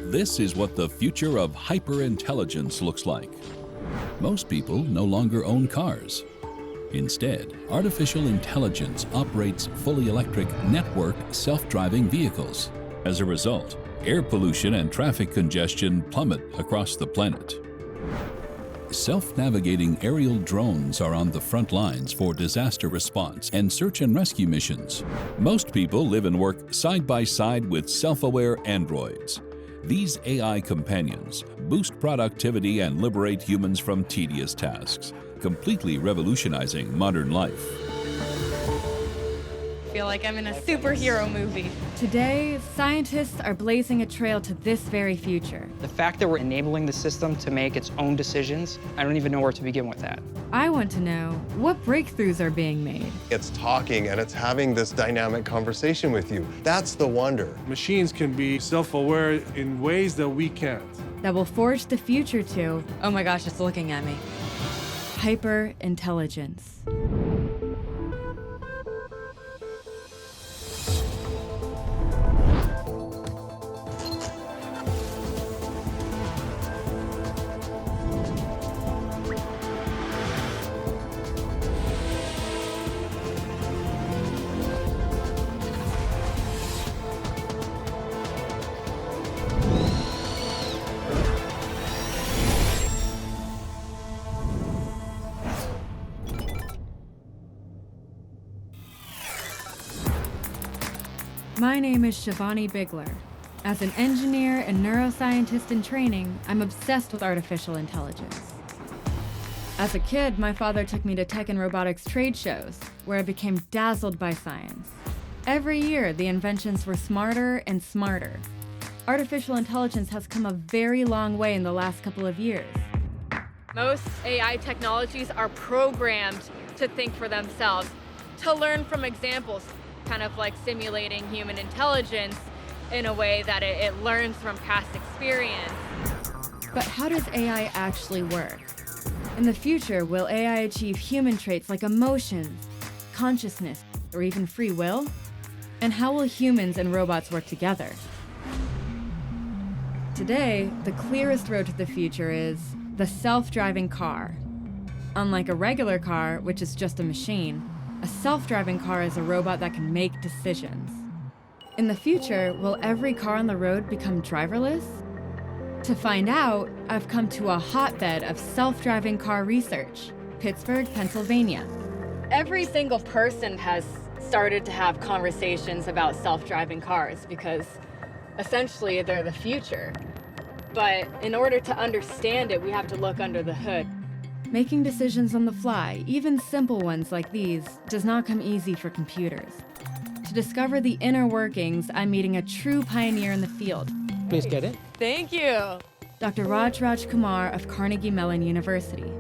This is what the future of hyperintelligence looks like. Most people no longer own cars. Instead, artificial intelligence operates fully electric, networked, self-driving vehicles. As a result, air pollution and traffic congestion plummet across the planet. Self-navigating aerial drones are on the front lines for disaster response and search and rescue missions. Most people live and work side by side with self-aware androids. These AI companions boost productivity and liberate humans from tedious tasks, completely revolutionizing modern life. I feel like I'm in a superhero movie. Today, scientists are blazing a trail to this very future. The fact that we're enabling the system to make its own decisions, I don't even know where to begin with that. I want to know what breakthroughs are being made. It's talking and it's having this dynamic conversation with you. That's the wonder. Machines can be self-aware in ways that we can't. That will forge the future to Oh my gosh, it's looking at me. hyper-intelligence. My name is Shivani Bigler. As an engineer and neuroscientist in training, I'm obsessed with artificial intelligence. As a kid, my father took me to tech and robotics trade shows, where I became dazzled by science. Every year, the inventions were smarter and smarter. Artificial intelligence has come a very long way in the last couple of years. Most AI technologies are programmed to think for themselves, to learn from examples, kind of like simulating human intelligence in a way that it learns from past experience. But how does AI actually work? In the future, will AI achieve human traits like emotions, consciousness, or even free will? And how will humans and robots work together? Today, the clearest road to the future is the self-driving car. Unlike a regular car, which is just a machine, a self-driving car is a robot that can make decisions. In the future, will every car on the road become driverless? To find out, I've come to a hotbed of self-driving car research, Pittsburgh, Pennsylvania. Every single person has started to have conversations about self-driving cars because essentially they're the future. But in order to understand it, we have to look under the hood. Making decisions on the fly, even simple ones like these, does not come easy for computers. To discover the inner workings, I'm meeting a true pioneer in the field. Please get it. Thank you. Dr. Raj Kumar of Carnegie Mellon University.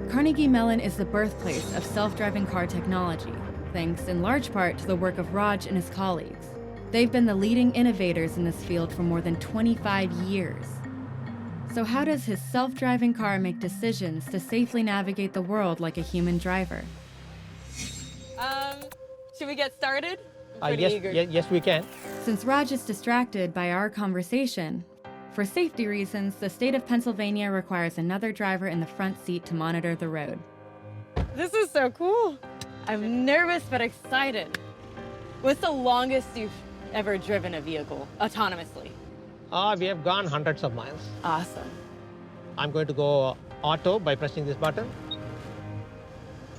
Carnegie Mellon is the birthplace of self-driving car technology, thanks in large part to the work of Raj and his colleagues. They've been the leading innovators in this field for more than 25 years. So how does his self-driving car make decisions to safely navigate the world like a human driver? Should we get started? Yes, we can. Since Raj is distracted by our conversation, for safety reasons, the state of Pennsylvania requires another driver in the front seat to monitor the road. This is so cool. I'm nervous but excited. What's the longest you've ever driven a vehicle autonomously? We have gone hundreds of miles. Awesome. I'm going to go auto by pressing this button.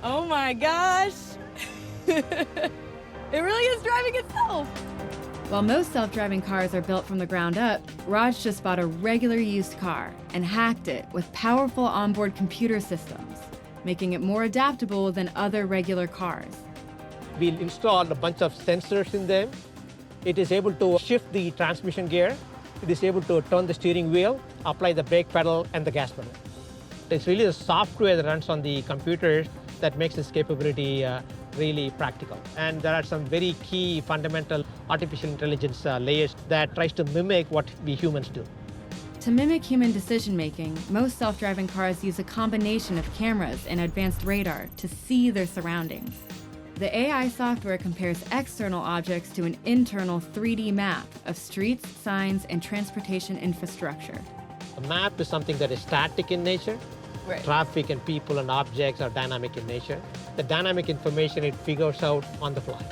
Oh my gosh. It really is driving itself. While most self-driving cars are built from the ground up, Raj just bought a regular used car and hacked it with powerful onboard computer systems, making it more adaptable than other regular cars. We installed a bunch of sensors in them. It is able to shift the transmission gear. It is able to turn the steering wheel, apply the brake pedal and the gas pedal. It's really the software that runs on the computer that makes this capability really practical. And there are some very key fundamental artificial intelligence layers that tries to mimic what we humans do. To mimic human decision-making, most self-driving cars use a combination of cameras and advanced radar to see their surroundings. The AI software compares external objects to an internal 3D map of streets, signs, and transportation infrastructure. A map is something that is static in nature. Right. Traffic and people and objects are dynamic in nature. The dynamic information it figures out on the fly.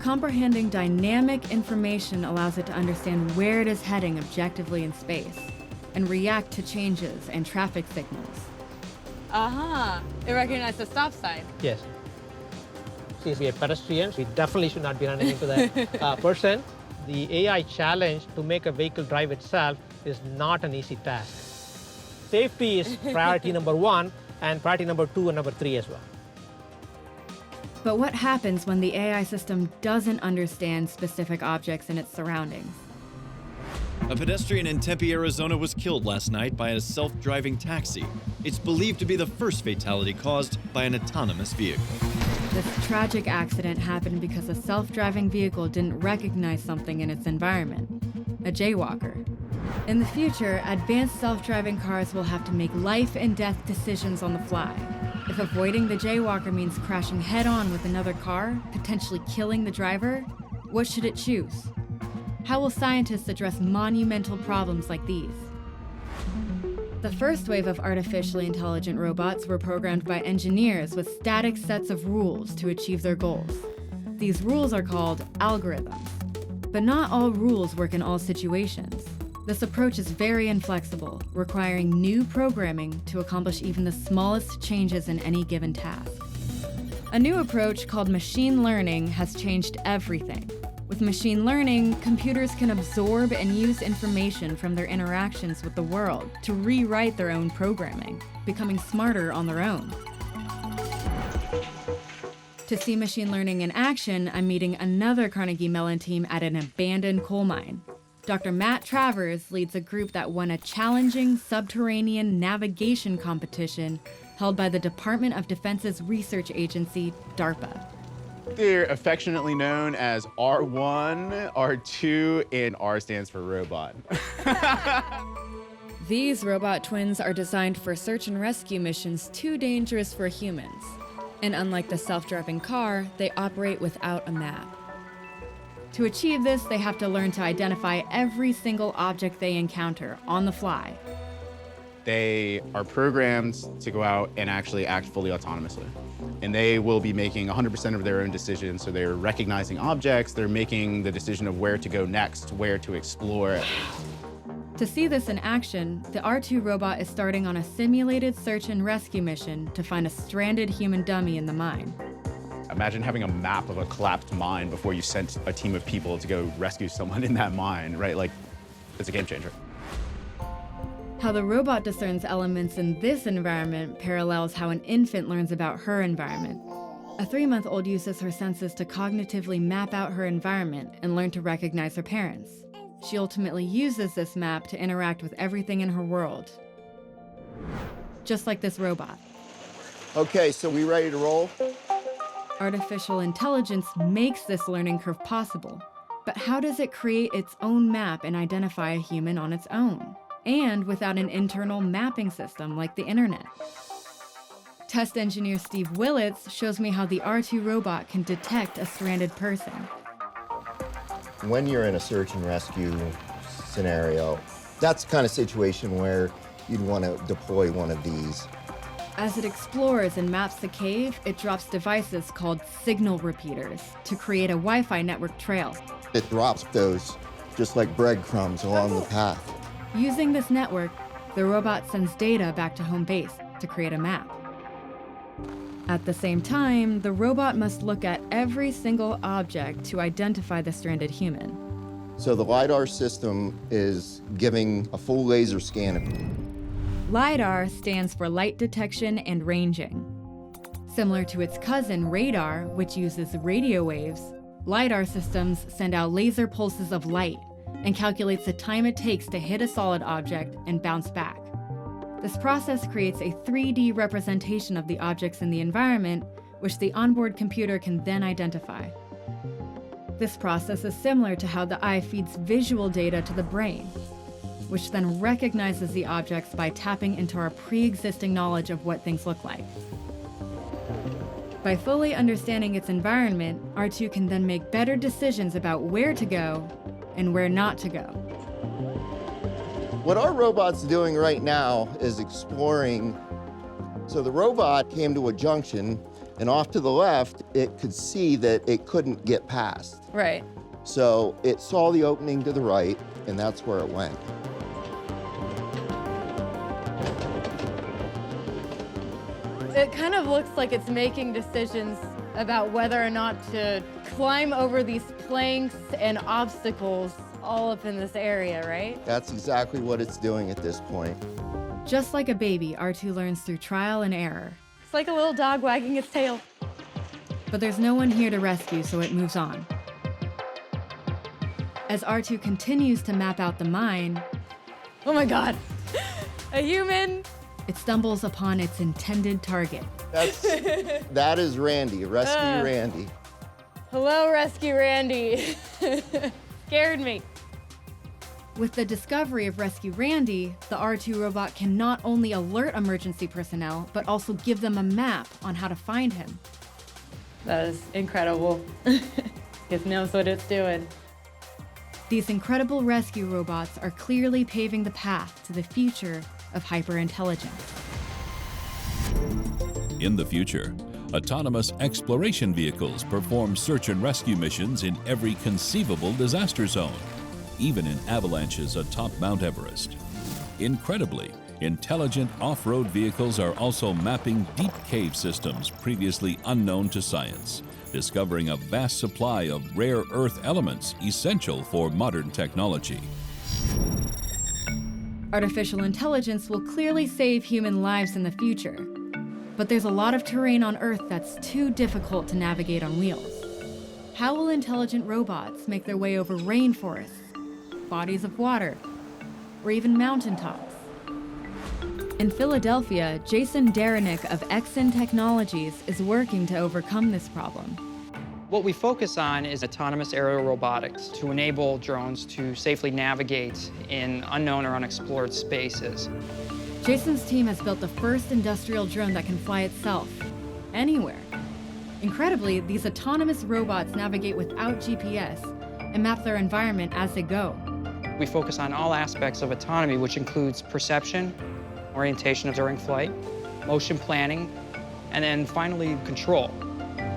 Comprehending dynamic information allows it to understand where it is heading objectively in space and react to changes and traffic signals. It recognized the stop sign. Yes. Since we are pedestrians, we definitely should not be running into that person. The AI challenge to make a vehicle drive itself is not an easy task. Safety is priority number 1 and priority number 2 and number 3 as well. But what happens when the AI system doesn't understand specific objects in its surroundings? A pedestrian in Tempe, Arizona was killed last night by a self-driving taxi. It's believed to be the first fatality caused by an autonomous vehicle. This tragic accident happened because a self-driving vehicle didn't recognize something in its environment, a jaywalker. In the future, advanced self-driving cars will have to make life and death decisions on the fly. If avoiding the jaywalker means crashing head-on with another car, potentially killing the driver, what should it choose? How will scientists address monumental problems like these? The first wave of artificially intelligent robots were programmed by engineers with static sets of rules to achieve their goals. These rules are called algorithms. But not all rules work in all situations. This approach is very inflexible, requiring new programming to accomplish even the smallest changes in any given task. A new approach called machine learning has changed everything. With machine learning, computers can absorb and use information from their interactions with the world to rewrite their own programming, becoming smarter on their own. To see machine learning in action, I'm meeting another Carnegie Mellon team at an abandoned coal mine. Dr. Matt Travers leads a group that won a challenging subterranean navigation competition held by the Department of Defense's research agency, DARPA. They're affectionately known as R1, R2, and R stands for robot. These robot twins are designed for search and rescue missions too dangerous for humans. And unlike the self-driving car, they operate without a map. To achieve this, they have to learn to identify every single object they encounter on the fly. They are programmed to go out and actually act fully autonomously. And they will be making 100% of their own decisions. So they're recognizing objects, they're making the decision of where to go next, where to explore. To see this in action, the R2 robot is starting on a simulated search and rescue mission to find a stranded human dummy in the mine. Imagine having a map of a collapsed mine before you sent a team of people to go rescue someone in that mine, right? Like, it's a game changer. How the robot discerns elements in this environment parallels how an infant learns about her environment. A 3-month-old uses her senses to cognitively map out her environment and learn to recognize her parents. She ultimately uses this map to interact with everything in her world. Just like this robot. Okay, so we ready to roll? Artificial intelligence makes this learning curve possible. But how does it create its own map and identify a human on its own? And without an internal mapping system like the internet. Test engineer Steve Willits shows me how the R2 robot can detect a stranded person. When you're in a search and rescue scenario, that's the kind of situation where you'd want to deploy one of these. As it explores and maps the cave, it drops devices called signal repeaters to create a Wi-Fi network trail. It drops those just like breadcrumbs along the path. Using this network, the robot sends data back to home base to create a map. At the same time, the robot must look at every single object to identify the stranded human. So the LiDAR system is giving a full laser scan. LiDAR stands for light detection and ranging. Similar to its cousin, radar, which uses radio waves, LiDAR systems send out laser pulses of light and calculates the time it takes to hit a solid object and bounce back. This process creates a 3D representation of the objects in the environment, which the onboard computer can then identify. This process is similar to how the eye feeds visual data to the brain, which then recognizes the objects by tapping into our pre-existing knowledge of what things look like. By fully understanding its environment, R2 can then make better decisions about where to go and where not to go. What our robot's doing right now is exploring. So the robot came to a junction, and off to the left, it could see that it couldn't get past. Right. So it saw the opening to the right, and that's where it went. It kind of looks like it's making decisions about whether or not to climb over these planks and obstacles all up in this area, right? That's exactly what it's doing at this point. Just like a baby, R2 learns through trial and error. It's like a little dog wagging its tail. But there's no one here to rescue, so it moves on. As R2 continues to map out the mine, oh my God, a human! It stumbles upon its intended target. That is Randy, Rescue Randy. Hello, Rescue Randy. Scared me. With the discovery of Rescue Randy, the R2 robot can not only alert emergency personnel, but also give them a map on how to find him. That is incredible. It knows what it's doing. These incredible rescue robots are clearly paving the path to the future of hyperintelligence. In the future, autonomous exploration vehicles perform search and rescue missions in every conceivable disaster zone, even in avalanches atop Mount Everest. Incredibly, intelligent off-road vehicles are also mapping deep cave systems previously unknown to science, discovering a vast supply of rare earth elements essential for modern technology. Artificial intelligence will clearly save human lives in the future, but there's a lot of terrain on Earth that's too difficult to navigate on wheels. How will intelligent robots make their way over rainforests, bodies of water, or even mountaintops? In Philadelphia, Jason Derenick of Technologists is working to overcome this problem. What we focus on is autonomous aerial robotics to enable drones to safely navigate in unknown or unexplored spaces. Jason's team has built the first industrial drone that can fly itself, anywhere. Incredibly, these autonomous robots navigate without GPS and map their environment as they go. We focus on all aspects of autonomy, which includes perception, orientation during flight, motion planning, and then finally control.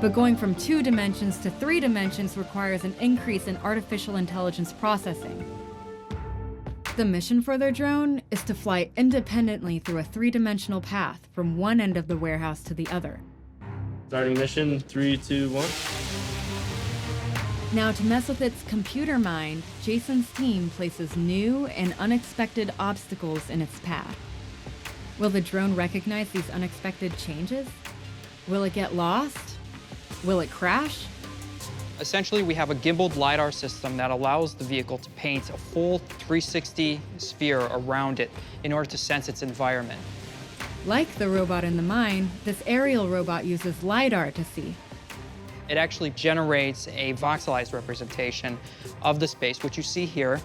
But going from 2 dimensions to 3 dimensions requires an increase in artificial intelligence processing. The mission for their drone is to fly independently through a 3-dimensional path from one end of the warehouse to the other. Starting mission, 3, 2, 1. Now, to mess with its computer mind, Jason's team places new and unexpected obstacles in its path. Will the drone recognize these unexpected changes? Will it get lost? Will it crash? Essentially, we have a gimbaled LiDAR system that allows the vehicle to paint a full 360 sphere around it in order to sense its environment. Like the robot in the mine, this aerial robot uses LiDAR to see. It actually generates a voxelized representation of the space, which you see here.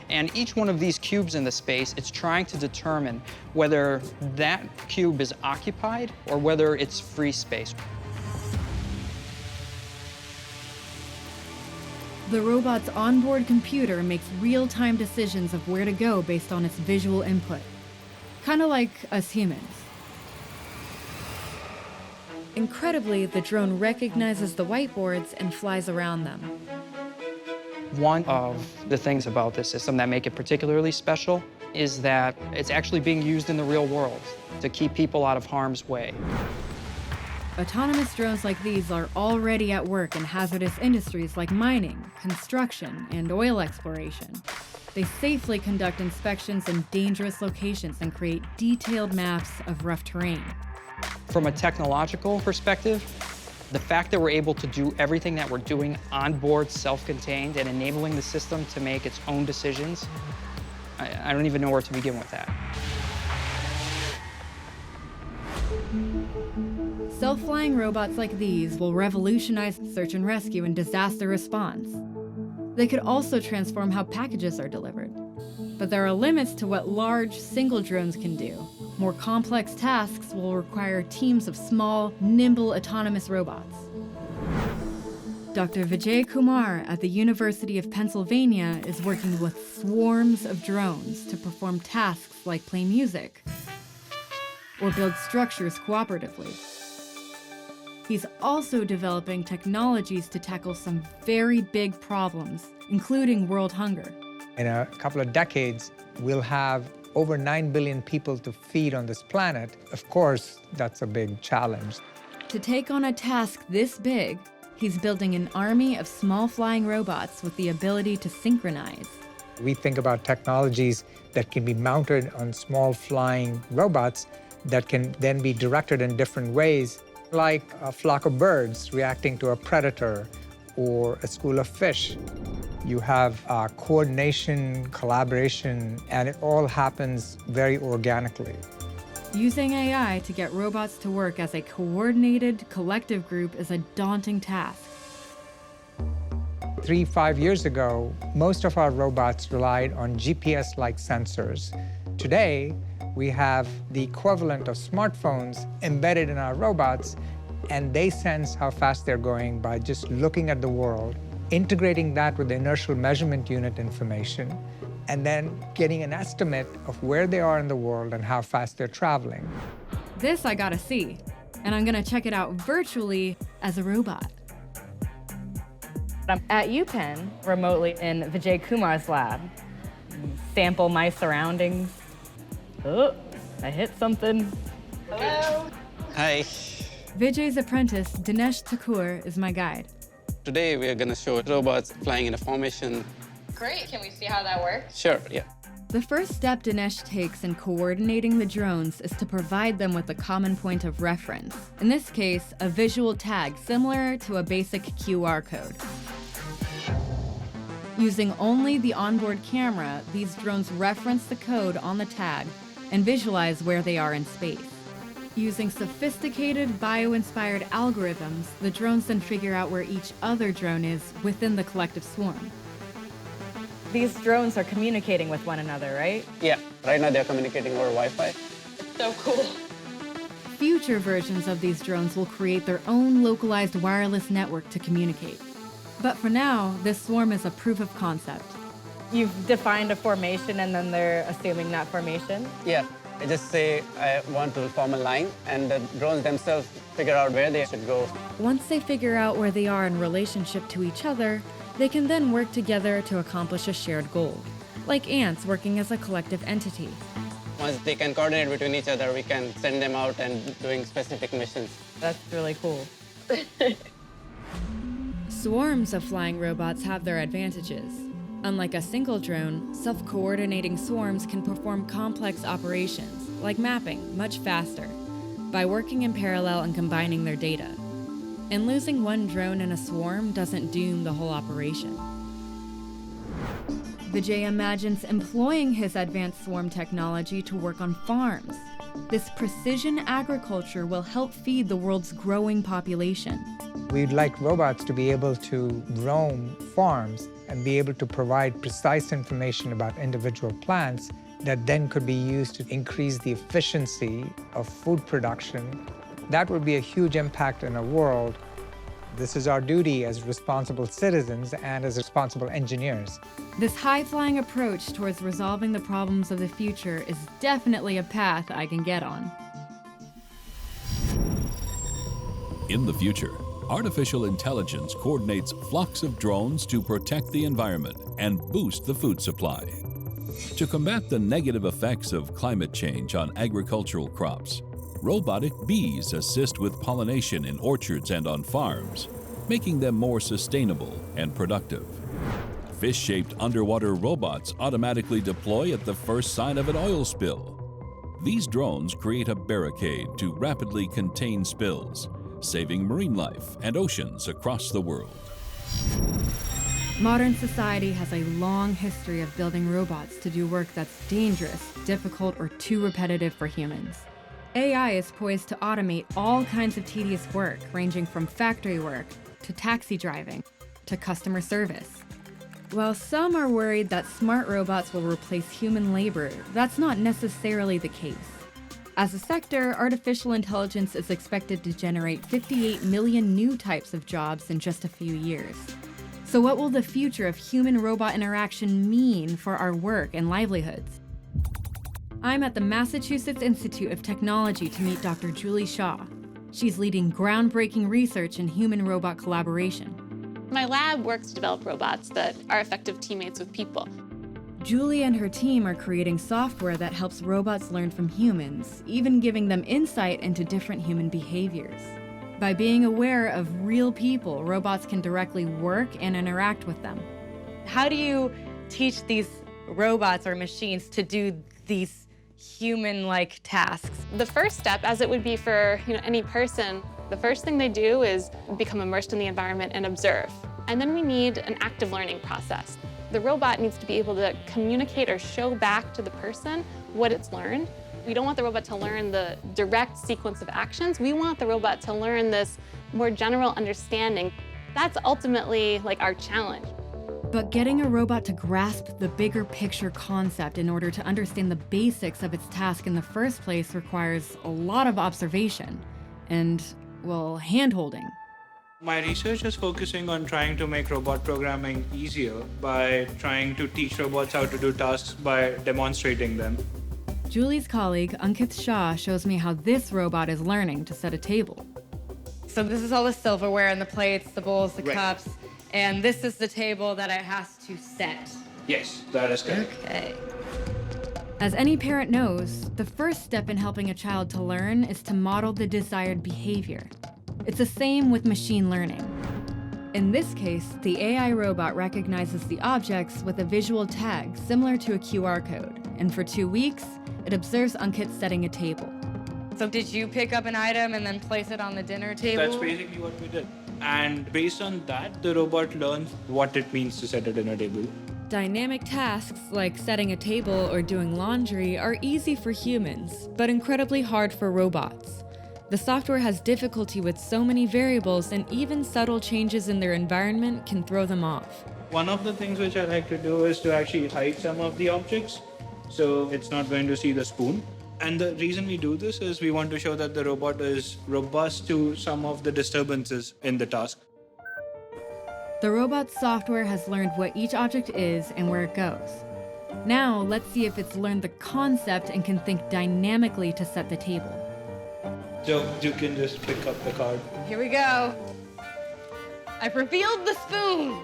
And each one of these cubes in the space, it's trying to determine whether that cube is occupied or whether it's free space. The robot's onboard computer makes real-time decisions of where to go based on its visual input. Kind of like us humans. Incredibly, the drone recognizes the whiteboards and flies around them. One of the things about this system that make it particularly special is that it's actually being used in the real world to keep people out of harm's way. Autonomous drones like these are already at work in hazardous industries like mining, construction, and oil exploration. They safely conduct inspections in dangerous locations and create detailed maps of rough terrain. From a technological perspective, the fact that we're able to do everything that we're doing on board, self-contained, and enabling the system to make its own decisions, I don't even know where to begin with that. Self-flying robots like these will revolutionize search and rescue and disaster response. They could also transform how packages are delivered. But there are limits to what large, single drones can do. More complex tasks will require teams of small, nimble, autonomous robots. Dr. Vijay Kumar at the University of Pennsylvania is working with swarms of drones to perform tasks like play music or build structures cooperatively. He's also developing technologies to tackle some very big problems, including world hunger. In a couple of decades, we'll have over 9 billion people to feed on this planet. Of course, that's a big challenge. To take on a task this big, he's building an army of small flying robots with the ability to synchronize. We think about technologies that can be mounted on small flying robots that can then be directed in different ways, like a flock of birds reacting to a predator or a school of fish. You have coordination, collaboration, and it all happens very organically. Using AI to get robots to work as a coordinated, collective group is a daunting task. 3-5 years ago, most of our robots relied on GPS-like sensors. Today, we have the equivalent of smartphones embedded in our robots, and they sense how fast they're going by just looking at the world, integrating that with the inertial measurement unit information, and then getting an estimate of where they are in the world and how fast they're traveling. This I gotta see, and I'm gonna check it out virtually as a robot. I'm at UPenn, remotely in Vijay Kumar's lab. Sample my surroundings. Oh, I hit something. Hello. Hi. Vijay's apprentice, Dinesh Thakur, is my guide. Today we are going to show robots flying in a formation. Great, can we see how that works? Sure, yeah. The first step Dinesh takes in coordinating the drones is to provide them with a common point of reference. In this case, a visual tag similar to a basic QR code. Using only the onboard camera, these drones reference the code on the tag and visualize where they are in space. Using sophisticated bio-inspired algorithms, the drones then figure out where each other drone is within the collective swarm. These drones are communicating with one another, right? Yeah, right now they're communicating over Wi-Fi. It's so cool. Future versions of these drones will create their own localized wireless network to communicate. But for now, this swarm is a proof of concept. You've defined a formation and then they're assuming that formation? Yeah, I just say I want to form a line and the drones themselves figure out where they should go. Once they figure out where they are in relationship to each other, they can then work together to accomplish a shared goal, like ants working as a collective entity. Once they can coordinate between each other, we can send them out and doing specific missions. That's really cool. Swarms of flying robots have their advantages. Unlike a single drone, self-coordinating swarms can perform complex operations, like mapping, much faster, by working in parallel and combining their data. And losing one drone in a swarm doesn't doom the whole operation. Vijay imagines employing his advanced swarm technology to work on farms. This precision agriculture will help feed the world's growing population. We'd like robots to be able to roam farms and be able to provide precise information about individual plants that then could be used to increase the efficiency of food production. That would be a huge impact in a world. This is our duty as responsible citizens and as responsible engineers. This high-flying approach towards resolving the problems of the future is definitely a path I can get on. In the future, artificial intelligence coordinates flocks of drones to protect the environment and boost the food supply. To combat the negative effects of climate change on agricultural crops, robotic bees assist with pollination in orchards and on farms, making them more sustainable and productive. Fish-shaped underwater robots automatically deploy at the first sign of an oil spill. These drones create a barricade to rapidly contain spills, saving marine life and oceans across the world. Modern society has a long history of building robots to do work that's dangerous, difficult, or too repetitive for humans. AI is poised to automate all kinds of tedious work, ranging from factory work to taxi driving to customer service. While some are worried that smart robots will replace human labor, that's not necessarily the case. As a sector, artificial intelligence is expected to generate 58 million new types of jobs in just a few years. So what will the future of human-robot interaction mean for our work and livelihoods? I'm at the Massachusetts Institute of Technology to meet Dr. Julie Shaw. She's leading groundbreaking research in human-robot collaboration. My lab works to develop robots that are effective teammates with people. Julie and her team are creating software that helps robots learn from humans, even giving them insight into different human behaviors. By being aware of real people, robots can directly work and interact with them. How do you teach these robots or machines to do these human-like tasks? The first step, as it would be for any person, the first thing they do is become immersed in the environment and observe. And then we need an active learning process. The robot needs to be able to communicate or show back to the person what it's learned. We don't want the robot to learn the direct sequence of actions. We want the robot to learn this more general understanding. That's ultimately our challenge. But getting a robot to grasp the bigger picture concept in order to understand the basics of its task in the first place requires a lot of observation and, well, hand-holding. My research is focusing on trying to make robot programming easier by trying to teach robots how to do tasks by demonstrating them. Julie's colleague, Ankit Shah, shows me how this robot is learning to set a table. So this is all the silverware and the plates, the bowls, the Right. cups, and this is the table that it has to set. Yes, that is correct. Okay. As any parent knows, the first step in helping a child to learn is to model the desired behavior. It's the same with machine learning. In this case, the AI robot recognizes the objects with a visual tag similar to a QR code, and for 2 weeks, it observes Ankit setting a table. So did you pick up an item and then place it on the dinner table? That's basically what we did. And based on that, the robot learns what it means to set a dinner table. Dynamic tasks like setting a table or doing laundry are easy for humans, but incredibly hard for robots. The software has difficulty with so many variables, and even subtle changes in their environment can throw them off. One of the things which I like to do is to actually hide some of the objects, so it's not going to see the spoon. And the reason we do this is we want to show that the robot is robust to some of the disturbances in the task. The robot's software has learned what each object is and where it goes. Now, let's see if it's learned the concept and can think dynamically to set the table. So you can just pick up the card. Here we go. I've revealed the spoon.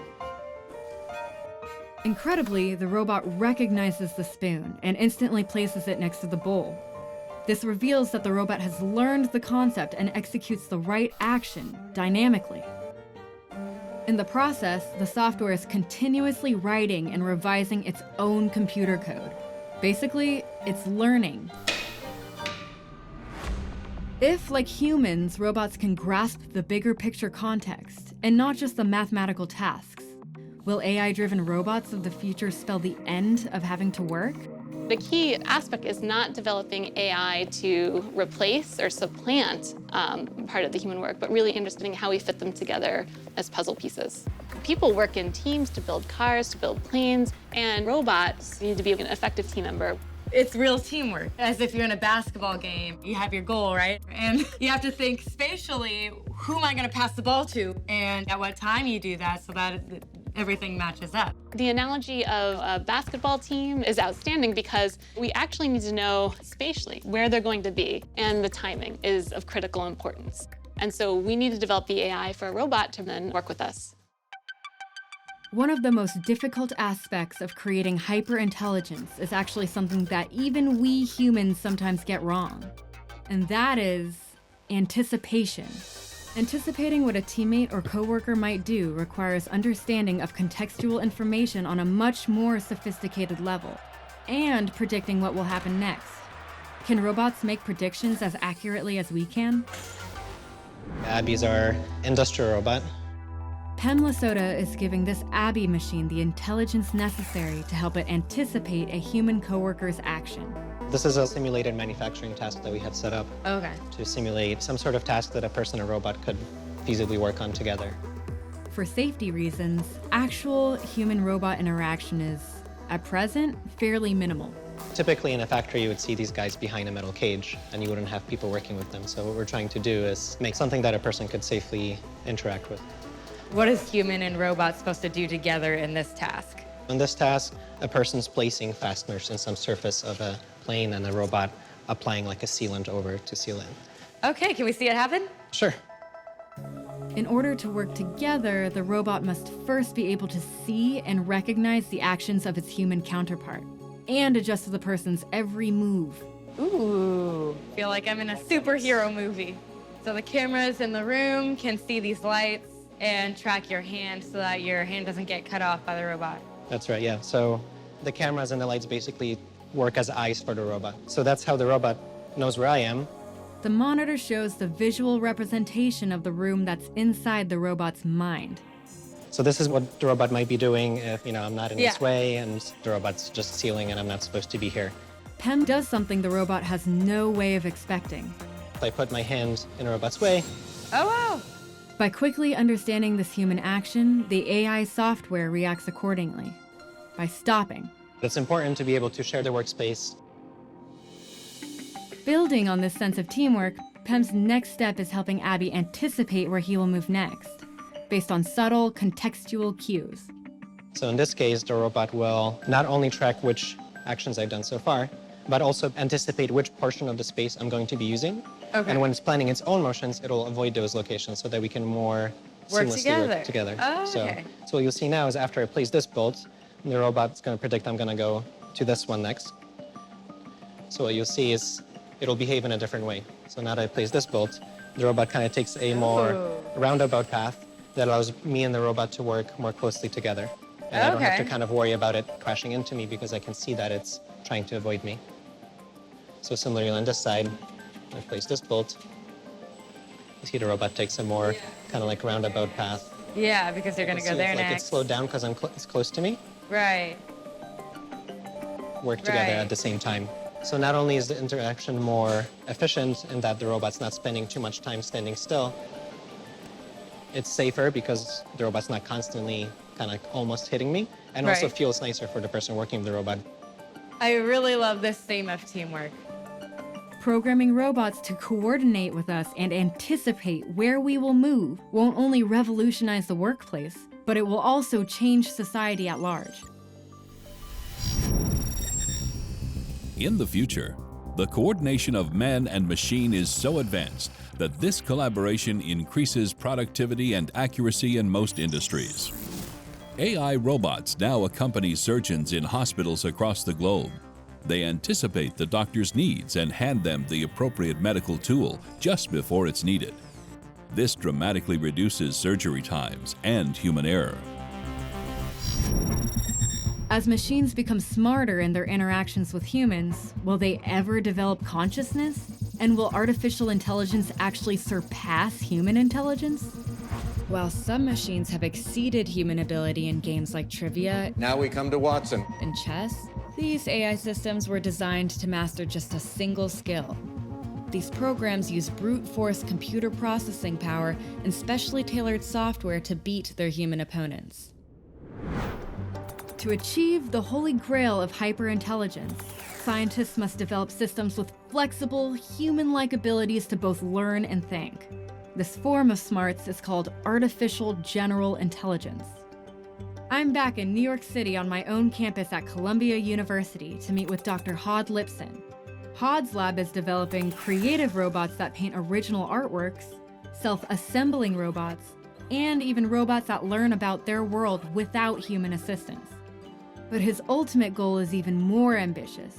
Incredibly, the robot recognizes the spoon and instantly places it next to the bowl. This reveals that the robot has learned the concept and executes the right action dynamically. In the process, the software is continuously writing and revising its own computer code. Basically, it's learning. If, like humans, robots can grasp the bigger picture context and not just the mathematical tasks, will AI-driven robots of the future spell the end of having to work? The key aspect is not developing AI to replace or supplant part of the human work, but really understanding how we fit them together as puzzle pieces. People work in teams to build cars, to build planes, and robots need to be an effective team member. It's real teamwork. As if you're in a basketball game, you have your goal, right? And you have to think spatially, who am I gonna pass the ball to? And at what time you do that so that everything matches up. The analogy of a basketball team is outstanding because we actually need to know spatially where they're going to be, and the timing is of critical importance. And so we need to develop the AI for a robot to then work with us. One of the most difficult aspects of creating hyperintelligence is actually something that even we humans sometimes get wrong, and that is anticipation. Anticipating what a teammate or coworker might do requires understanding of contextual information on a much more sophisticated level, and predicting what will happen next. Can robots make predictions as accurately as we can? Abby's our industrial robot. Penn Lesota is giving this Abby machine the intelligence necessary to help it anticipate a human coworker's action. This is a simulated manufacturing task that we have set up to simulate some sort of task that a person or robot could feasibly work on together. For safety reasons, actual human-robot interaction is, at present, fairly minimal. Typically in a factory, you would see these guys behind a metal cage, and you wouldn't have people working with them. So what we're trying to do is make something that a person could safely interact with. What is human and robot supposed to do together in this task? In this task, a person's placing fasteners in some surface of a plane and a robot applying like a sealant over to seal in. Okay, can we see it happen? Sure. In order to work together, the robot must first be able to see and recognize the actions of its human counterpart and adjust to the person's every move. Ooh, feel like I'm in a superhero movie. So the cameras in the room can see these lights and track your hand so that your hand doesn't get cut off by the robot. That's right, yeah. So the cameras and the lights basically work as eyes for the robot. So that's how the robot knows where I am. The monitor shows the visual representation of the room that's inside the robot's mind. So this is what the robot might be doing if, I'm not in its way and the robot's just sealing and I'm not supposed to be here. PEM does something the robot has no way of expecting. If I put my hand in a robot's way. Oh, wow. By quickly understanding this human action, the AI software reacts accordingly. By stopping. It's important to be able to share the workspace. Building on this sense of teamwork, PEM's next step is helping Abby anticipate where he will move next, based on subtle, contextual cues. So in this case, the robot will not only track which actions I've done so far, but also anticipate which portion of the space I'm going to be using. Okay. And when it's planning its own motions, it'll avoid those locations so that we can more seamlessly work together. Oh, so okay. what you'll see now is after I place this bolt, the robot's going to predict I'm going to go to this one next. So what you'll see is it'll behave in a different way. So now that I place this bolt, the robot kind of takes a more roundabout path that allows me and the robot to work more closely together. And I don't have to kind of worry about it crashing into me because I can see that it's trying to avoid me. So similarly on this side, I place this bolt. You see the robot takes a more kind of like roundabout path. Yeah, because you're going to go there like next. It's slowed down because it's close to me. Right. Work together at the same time. So not only is the interaction more efficient in that the robot's not spending too much time standing still, it's safer because the robot's not constantly kind of almost hitting me, and also feels nicer for the person working with the robot. I really love this theme of teamwork. Programming robots to coordinate with us and anticipate where we will move won't only revolutionize the workplace, but it will also change society at large. In the future, the coordination of man and machine is so advanced that this collaboration increases productivity and accuracy in most industries. AI robots now accompany surgeons in hospitals across the globe. They anticipate the doctor's needs and hand them the appropriate medical tool just before it's needed. This dramatically reduces surgery times and human error. As machines become smarter in their interactions with humans, will they ever develop consciousness? And will artificial intelligence actually surpass human intelligence? While some machines have exceeded human ability in games like trivia, now we come to Watson, and chess, these AI systems were designed to master just a single skill. These programs use brute force computer processing power and specially tailored software to beat their human opponents. To achieve the holy grail of hyperintelligence, scientists must develop systems with flexible, human-like abilities to both learn and think. This form of smarts is called artificial general intelligence. I'm back in New York City on my own campus at Columbia University to meet with Dr. Hod Lipson. Hod's lab is developing creative robots that paint original artworks, self-assembling robots, and even robots that learn about their world without human assistance. But his ultimate goal is even more ambitious.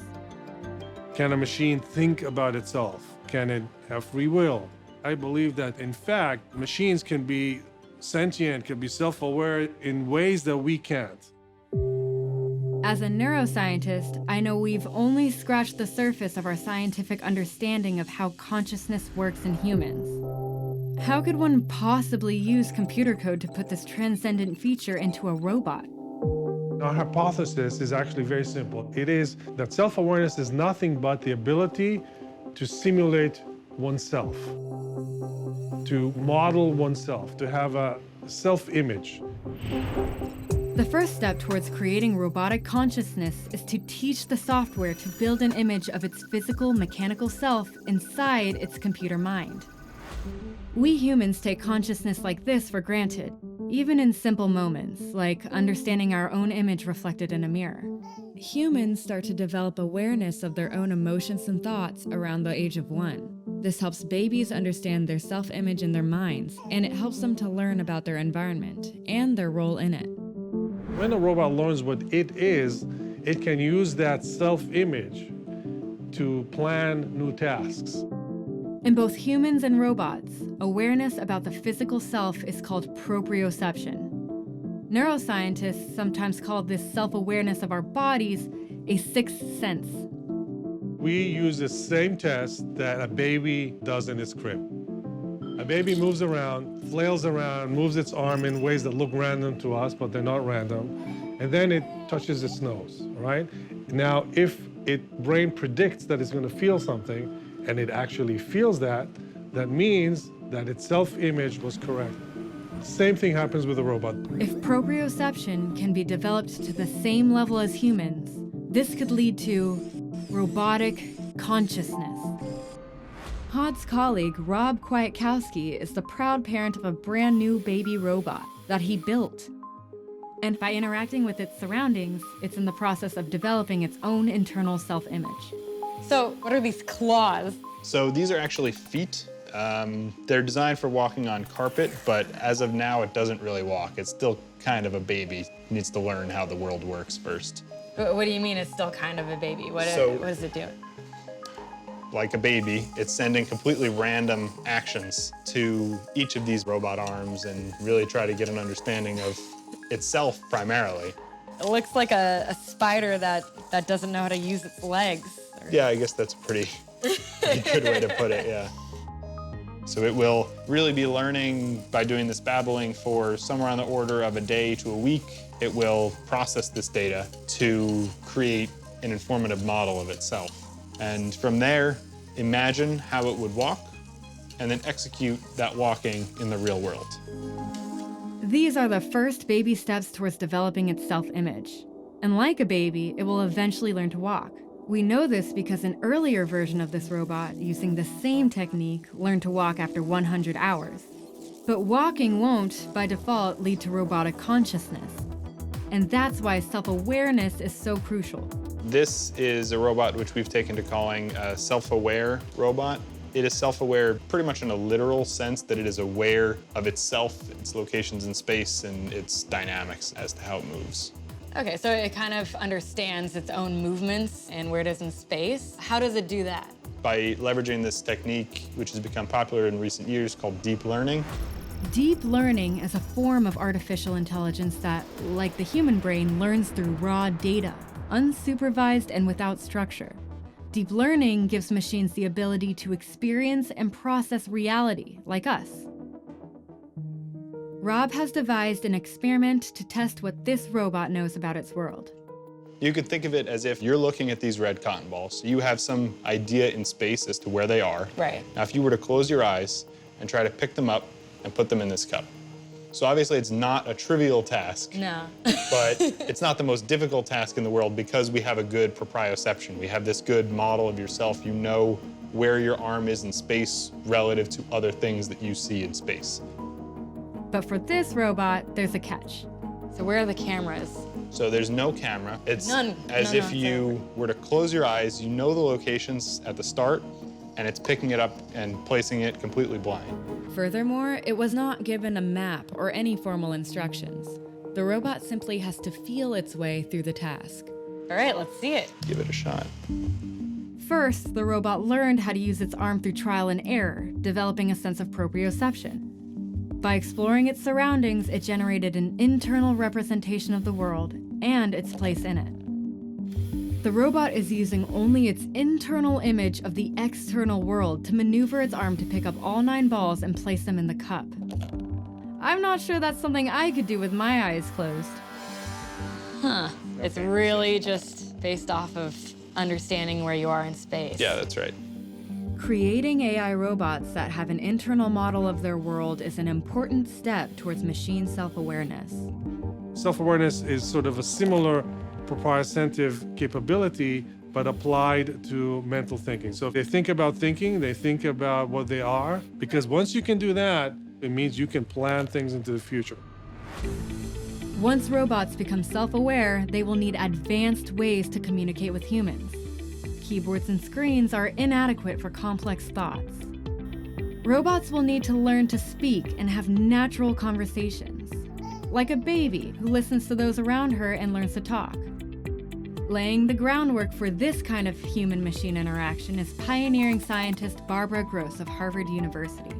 Can a machine think about itself? Can it have free will? I believe that, in fact, machines can be sentient, can be self-aware in ways that we can't. As a neuroscientist, I know we've only scratched the surface of our scientific understanding of how consciousness works in humans. How could one possibly use computer code to put this transcendent feature into a robot? Our hypothesis is actually very simple. It is that self-awareness is nothing but the ability to simulate oneself, to model oneself, to have a self-image. The first step towards creating robotic consciousness is to teach the software to build an image of its physical, mechanical self inside its computer mind. We humans take consciousness like this for granted, even in simple moments, like understanding our own image reflected in a mirror. Humans start to develop awareness of their own emotions and thoughts around the age of 1. This helps babies understand their self-image in their minds, and it helps them to learn about their environment and their role in it. When a robot learns what it is, it can use that self-image to plan new tasks. In both humans and robots, awareness about the physical self is called proprioception. Neuroscientists sometimes call this self-awareness of our bodies a sixth sense. We use the same test that a baby does in its crib. A baby moves around, flails around, moves its arm in ways that look random to us, but they're not random. And then it touches its nose, right? Now, if its brain predicts that it's going to feel something, and it actually feels that, that means that its self-image was correct. Same thing happens with a robot. If proprioception can be developed to the same level as humans, this could lead to robotic consciousness. Hod's colleague, Rob Kwiatkowski, is the proud parent of a brand new baby robot that he built. And by interacting with its surroundings, it's in the process of developing its own internal self-image. So what are these claws? So these are actually feet. They're designed for walking on carpet, but as of now, it doesn't really walk. It's still kind of a baby. It needs to learn how the world works first. What do you mean it's still kind of a baby? What does it do? Like a baby, it's sending completely random actions to each of these robot arms and really try to get an understanding of itself primarily. It looks like a spider that doesn't know how to use its legs. Yeah, I guess that's a pretty good way to put it, yeah. So it will really be learning by doing this babbling for somewhere on the order of a day to a week. It will process this data to create an informative model of itself. And from there, imagine how it would walk, and then execute that walking in the real world. These are the first baby steps towards developing its self-image. And like a baby, it will eventually learn to walk. We know this because an earlier version of this robot, using the same technique, learned to walk after 100 hours. But walking won't, by default, lead to robotic consciousness. And that's why self-awareness is so crucial. This is a robot which we've taken to calling a self-aware robot. It is self-aware pretty much in a literal sense that it is aware of itself, its locations in space, and its dynamics as to how it moves. Okay, so it kind of understands its own movements and where it is in space. How does it do that? By leveraging this technique, which has become popular in recent years, called deep learning. Deep learning is a form of artificial intelligence that, like the human brain, learns through raw data, unsupervised and without structure. Deep learning gives machines the ability to experience and process reality, like us. Rob has devised an experiment to test what this robot knows about its world. You could think of it as if you're looking at these red cotton balls. You have some idea in space as to where they are. Right. Now, if you were to close your eyes and try to pick them up and put them in this cup. So obviously it's not a trivial task. No. But it's not the most difficult task in the world because we have a good proprioception. We have this good model of yourself. You know where your arm is in space relative to other things that you see in space. But for this robot, there's a catch. So where are the cameras? So there's no camera. It's None if you were to close your eyes, you know the locations at the start, and it's picking it up and placing it completely blind. Furthermore, it was not given a map or any formal instructions. The robot simply has to feel its way through the task. All right, let's see it. Give it a shot. First, the robot learned how to use its arm through trial and error, developing a sense of proprioception. By exploring its surroundings, it generated an internal representation of the world and its place in it. The robot is using only its internal image of the external world to maneuver its arm to pick up all 9 balls and place them in the cup. I'm not sure that's something I could do with my eyes closed. Huh. It's really just based off of understanding where you are in space. Yeah, that's right. Creating AI robots that have an internal model of their world is an important step towards machine self-awareness. Self-awareness is sort of a similar proprioceptive capability, but applied to mental thinking. So if they think about thinking, they think about what they are, because once you can do that, it means you can plan things into the future. Once robots become self-aware, they will need advanced ways to communicate with humans. Keyboards and screens are inadequate for complex thoughts. Robots will need to learn to speak and have natural conversations, like a baby who listens to those around her and learns to talk. Laying the groundwork for this kind of human-machine interaction is pioneering scientist Barbara Grosz of Harvard University.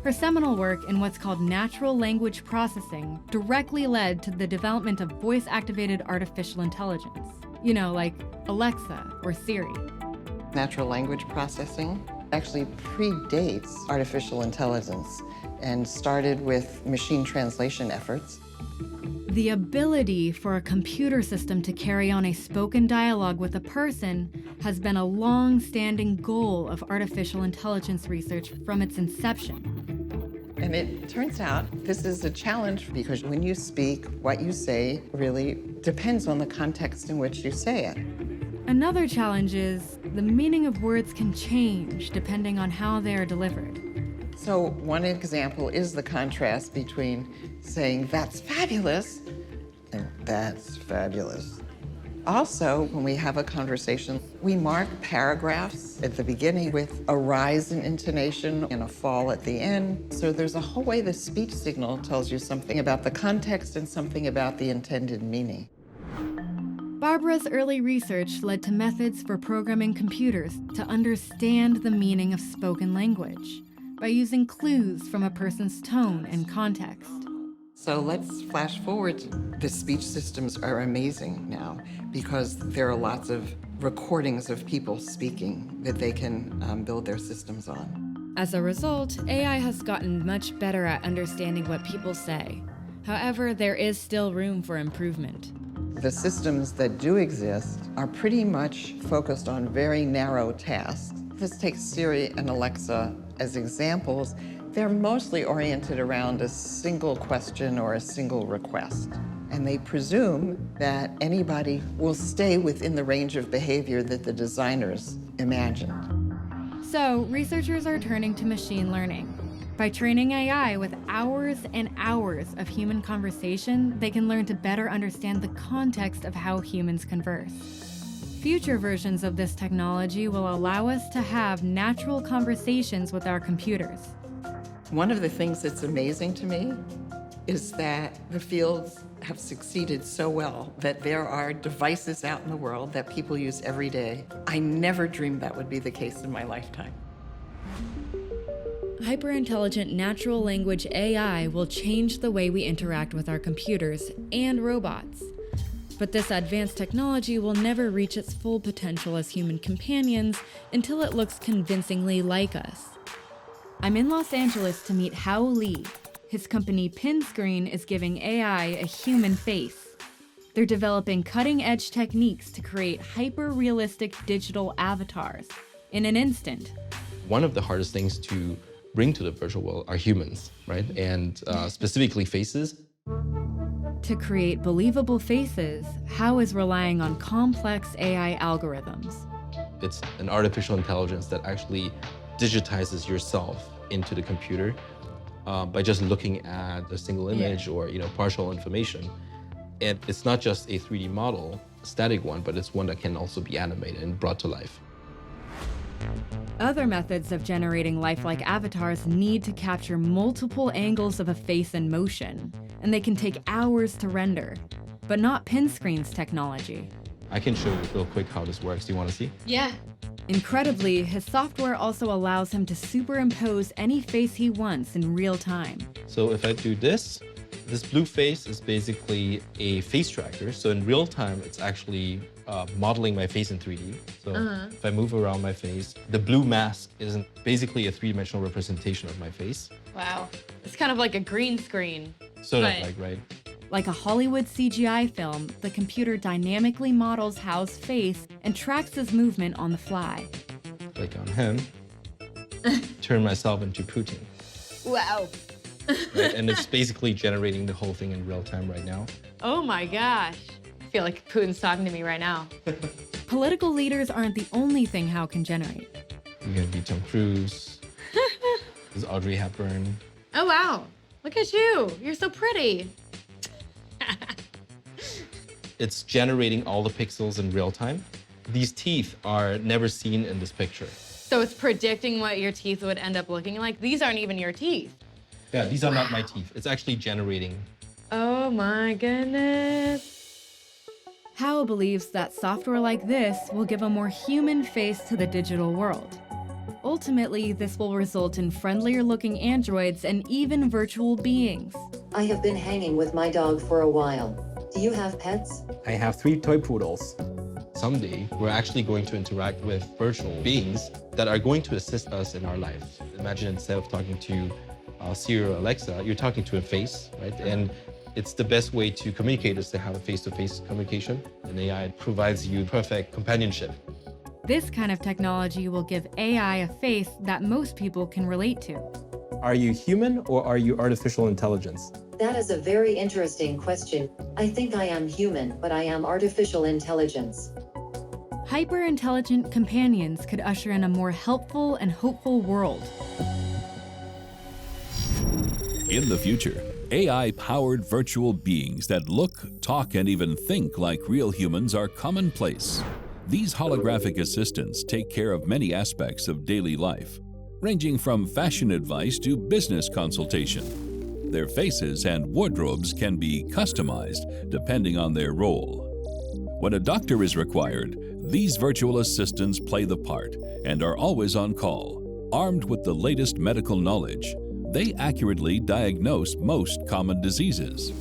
Her seminal work in what's called natural language processing directly led to the development of voice-activated artificial intelligence. You know, like Alexa or Siri. Natural language processing actually predates artificial intelligence and started with machine translation efforts. The ability for a computer system to carry on a spoken dialogue with a person has been a long-standing goal of artificial intelligence research from its inception. And it turns out this is a challenge because when you speak, what you say really depends on the context in which you say it. Another challenge is the meaning of words can change depending on how they are delivered. So one example is the contrast between saying, "That's fabulous," and "That's fabulous." Also, when we have a conversation, we mark paragraphs at the beginning with a rise in intonation and a fall at the end. So there's a whole way the speech signal tells you something about the context and something about the intended meaning. Barbara's early research led to methods for programming computers to understand the meaning of spoken language by using clues from a person's tone and context. So let's flash forward. The speech systems are amazing now because there are lots of recordings of people speaking that they can build their systems on. As a result, AI has gotten much better at understanding what people say. However, there is still room for improvement. The systems that do exist are pretty much focused on very narrow tasks. Let's take Siri and Alexa as examples. They're mostly oriented around a single question or a single request. And they presume that anybody will stay within the range of behavior that the designers imagined. So, researchers are turning to machine learning. By training AI with hours and hours of human conversation, they can learn to better understand the context of how humans converse. Future versions of this technology will allow us to have natural conversations with our computers. One of the things that's amazing to me is that the fields have succeeded so well that there are devices out in the world that people use every day. I never dreamed that would be the case in my lifetime. Hyper-intelligent natural language AI will change the way we interact with our computers and robots. But this advanced technology will never reach its full potential as human companions until it looks convincingly like us. I'm in Los Angeles to meet Hao Li. His company Pinscreen is giving AI a human face. They're developing cutting-edge techniques to create hyper-realistic digital avatars in an instant. One of the hardest things to bring to the virtual world are humans, right? And specifically faces. To create believable faces, Hao is relying on complex AI algorithms. It's an artificial intelligence that actually digitizes yourself into the computer by just looking at a single image or partial information. And it's not just a 3D model, a static one, but it's one that can also be animated and brought to life. Other methods of generating lifelike avatars need to capture multiple angles of a face in motion, and they can take hours to render, but not Pinscreen's technology. I can show you real quick how this works. Do you want to see? Yeah. Incredibly, his software also allows him to superimpose any face he wants in real time. So if I do this blue face is basically a face tracker. So in real time, it's actually modeling my face in 3D. So if I move around my face, the blue mask is basically a three-dimensional representation of my face. Wow. It's kind of like a green screen. Sort of like, right? Like a Hollywood CGI film, the computer dynamically models Hao's face and tracks his movement on the fly. Click on him, turn myself into Putin. Wow. Right? And it's basically generating the whole thing in real time right now. Oh my gosh. I feel like Putin's talking to me right now. Political leaders aren't the only thing How can generate. You're gonna be Tom Cruise. There's Audrey Hepburn. Oh wow, look at you. You're so pretty. It's generating all the pixels in real time. These teeth are never seen in this picture. So it's predicting what your teeth would end up looking like? These aren't even your teeth. Yeah, these are not my teeth. It's actually generating. Oh my goodness. How believes that software like this will give a more human face to the digital world. Ultimately, this will result in friendlier-looking androids and even virtual beings. I have been hanging with my dog for a while. Do you have pets? I have 3 toy poodles. Someday, we're actually going to interact with virtual beings that are going to assist us in our life. Imagine instead of talking to Siri or Alexa, you're talking to a face, right? And it's the best way to communicate is to have a face-to-face communication. And AI provides you perfect companionship. This kind of technology will give AI a face that most people can relate to. Are you human or are you artificial intelligence? That is a very interesting question. I think I am human, but I am artificial intelligence. Hyper-intelligent companions could usher in a more helpful and hopeful world. In the future, AI-powered virtual beings that look, talk, and even think like real humans are commonplace. These holographic assistants take care of many aspects of daily life, ranging from fashion advice to business consultation. Their faces and wardrobes can be customized depending on their role. When a doctor is required, these virtual assistants play the part and are always on call. Armed with the latest medical knowledge, they accurately diagnose most common diseases.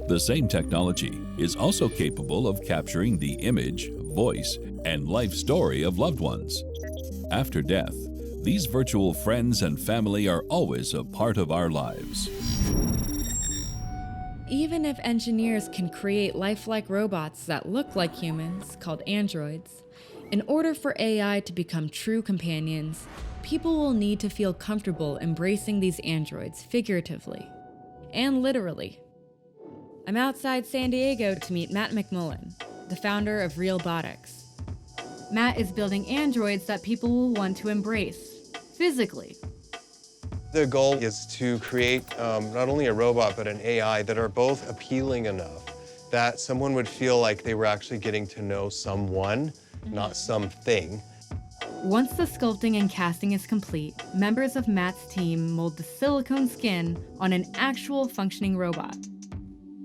The same technology is also capable of capturing the image, voice, and life story of loved ones. After death, these virtual friends and family are always a part of our lives. Even if engineers can create lifelike robots that look like humans, called androids, in order for AI to become true companions, people will need to feel comfortable embracing these androids figuratively and literally. I'm outside San Diego to meet Matt McMullen, the founder of Robotics. Matt is building androids that people will want to embrace, physically. The goal is to create not only a robot, but an AI that are both appealing enough that someone would feel like they were actually getting to know someone, not something. Once the sculpting and casting is complete, members of Matt's team mold the silicone skin on an actual functioning robot.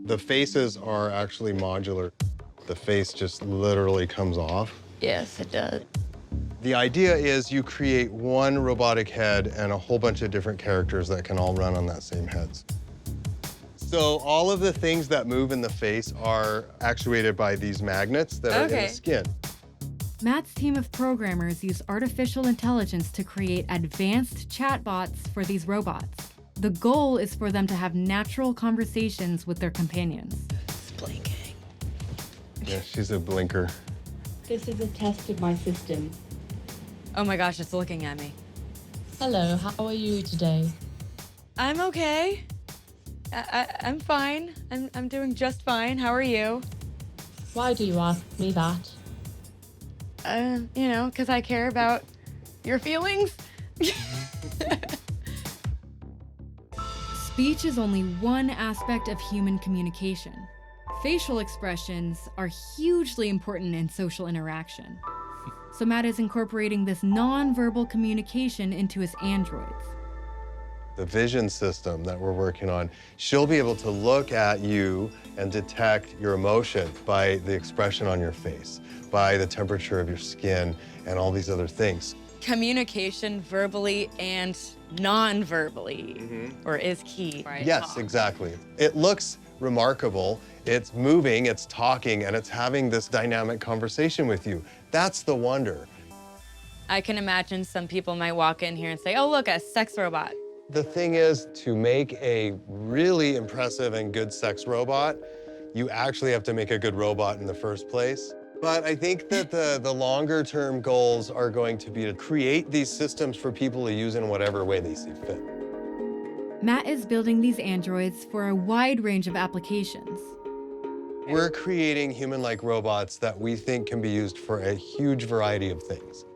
The faces are actually modular. The face just literally comes off. Yes, it does. The idea is you create one robotic head and a whole bunch of different characters that can all run on that same head. So all of the things that move in the face are actuated by these magnets that are in the skin. Matt's team of programmers use artificial intelligence to create advanced chatbots for these robots. The goal is for them to have natural conversations with their companions. It's blinking. Yeah, she's a blinker. This is a test of my system. Oh my gosh, it's looking at me. Hello, how are you today? I'm okay. I'm fine. I'm doing just fine. How are you? Why do you ask me that? You know, because I care about your feelings. Speech is only one aspect of human communication. Facial expressions are hugely important in social interaction. So Matt is incorporating this non-verbal communication into his androids. The vision system that we're working on, she'll be able to look at you and detect your emotion by the expression on your face, by the temperature of your skin, and all these other things. Communication verbally and non-verbally, or is key, right? Yes, exactly. It looks remarkable. It's moving, it's talking, and it's having this dynamic conversation with you. That's the wonder. I can imagine some people might walk in here and say, oh, look, a sex robot. The thing is, to make a really impressive and good sex robot, you actually have to make a good robot in the first place. But I think that the longer term goals are going to be to create these systems for people to use in whatever way they see fit. Matt is building these androids for a wide range of applications. We're creating human-like robots that we think can be used for a huge variety of things.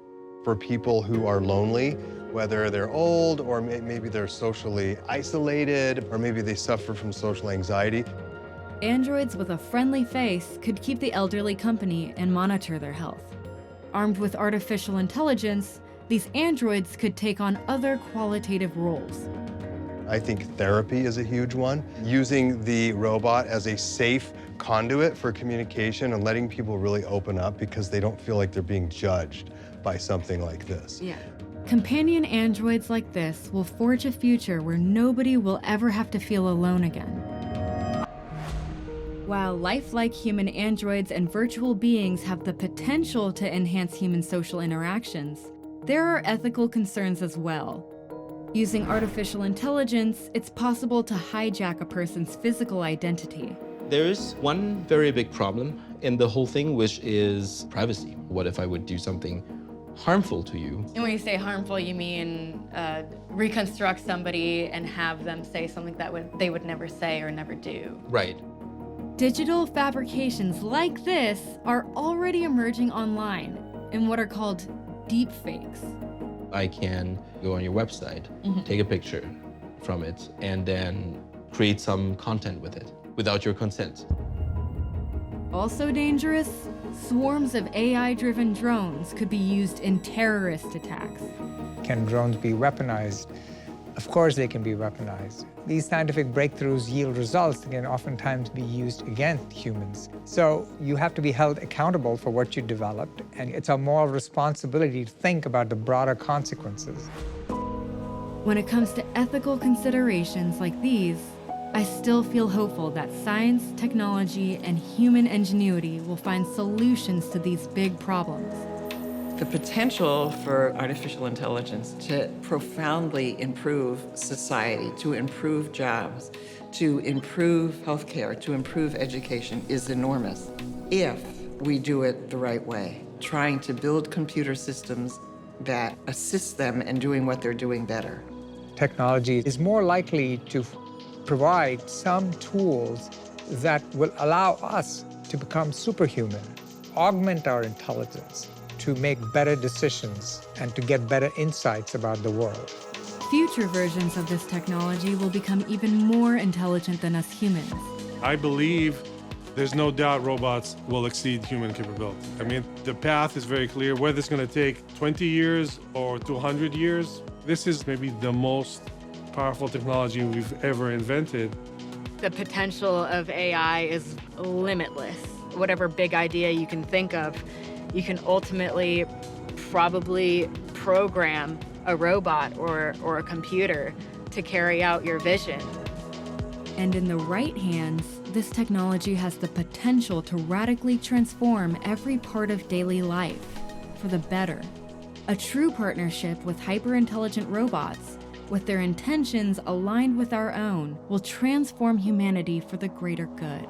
For people who are lonely, whether they're old or maybe they're socially isolated, or maybe they suffer from social anxiety. Androids with a friendly face could keep the elderly company and monitor their health. Armed with artificial intelligence, these androids could take on other qualitative roles. I think therapy is a huge one. Using the robot as a safe conduit for communication and letting people really open up because they don't feel like they're being judged by something like this. Yeah. Companion androids like this will forge a future where nobody will ever have to feel alone again. While lifelike human androids and virtual beings have the potential to enhance human social interactions, there are ethical concerns as well. Using artificial intelligence, it's possible to hijack a person's physical identity. There's one very big problem in the whole thing, which is privacy. What if I would do something harmful to you? And when you say harmful, you mean reconstruct somebody and have them say something that they would never say or never do. Right. Digital fabrications like this are already emerging online in what are called deepfakes. I can go on your website, take a picture from it, and then create some content with it without your consent. Also dangerous, swarms of AI-driven drones could be used in terrorist attacks. Can drones be weaponized? Of course they can be weaponized. These scientific breakthroughs yield results that can oftentimes be used against humans. So you have to be held accountable for what you developed, and it's our moral responsibility to think about the broader consequences. When it comes to ethical considerations like these, I still feel hopeful that science, technology, and human ingenuity will find solutions to these big problems. The potential for artificial intelligence to profoundly improve society, to improve jobs, to improve healthcare, to improve education is enormous if we do it the right way, trying to build computer systems that assist them in doing what they're doing better. Technology is more likely to provide some tools that will allow us to become superhuman, augment our intelligence, to make better decisions and to get better insights about the world. Future versions of this technology will become even more intelligent than us humans. I believe there's no doubt robots will exceed human capability. I mean, the path is very clear. Whether it's going to take 20 years or 200 years, this is maybe the most powerful technology we've ever invented. The potential of AI is limitless. Whatever big idea you can think of, you can ultimately probably program a robot or a computer to carry out your vision. And in the right hands, this technology has the potential to radically transform every part of daily life for the better. A true partnership with hyper-intelligent robots, with their intentions aligned with our own, will transform humanity for the greater good.